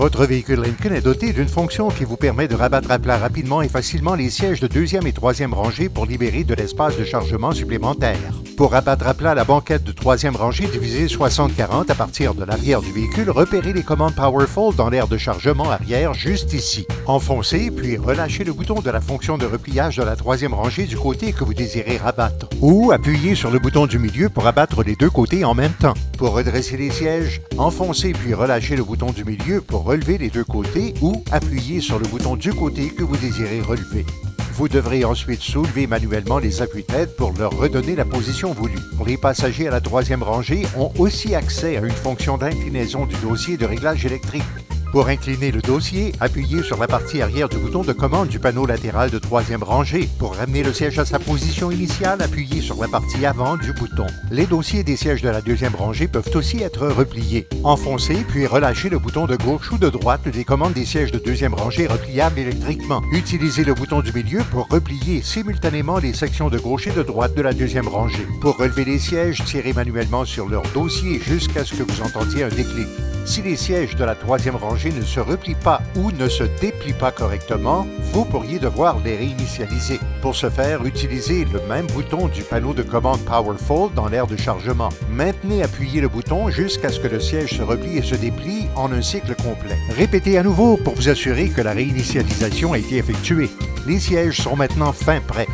Votre véhicule Lincoln est doté d'une fonction qui vous permet de rabattre à plat rapidement et facilement les sièges de deuxième et troisième rangée pour libérer de l'espace de chargement supplémentaire. Pour rabattre à plat la banquette de troisième rangée divisée 60-40 à partir de l'arrière du véhicule, repérez les commandes PowerFold dans l'aire de chargement arrière juste ici. Enfoncez puis relâchez le bouton de la fonction de repliage de la troisième rangée du côté que vous désirez rabattre. Ou appuyez sur le bouton du milieu pour abattre les deux côtés en même temps. Pour redresser les sièges, enfoncez puis relâchez le bouton du milieu pour relever les deux côtés ou appuyez sur le bouton du côté que vous désirez relever. Vous devrez ensuite soulever manuellement les appuis-têtes pour leur redonner la position voulue. Les passagers à la troisième rangée ont aussi accès à une fonction d'inclinaison du dossier de réglage électrique. Pour incliner le dossier, appuyez sur la partie arrière du bouton de commande du panneau latéral de troisième rangée. Pour ramener le siège à sa position initiale, appuyez sur la partie avant du bouton. Les dossiers des sièges de la deuxième rangée peuvent aussi être repliés. Enfoncez puis relâchez le bouton de gauche ou de droite des commandes des sièges de deuxième rangée repliables électriquement. Utilisez le bouton du milieu pour replier simultanément les sections de gauche et de droite de la deuxième rangée. Pour relever les sièges, tirez manuellement sur leur dossier jusqu'à ce que vous entendiez un déclic. Si les sièges de la troisième rangée ne se replient pas ou ne se déplient pas correctement, vous pourriez devoir les réinitialiser. Pour ce faire, utilisez le même bouton du panneau de commande PowerFold dans l'aire de chargement. Maintenez appuyé le bouton jusqu'à ce que le siège se replie et se déplie en un cycle complet. Répétez à nouveau pour vous assurer que la réinitialisation a été effectuée. Les sièges sont maintenant fin prêts.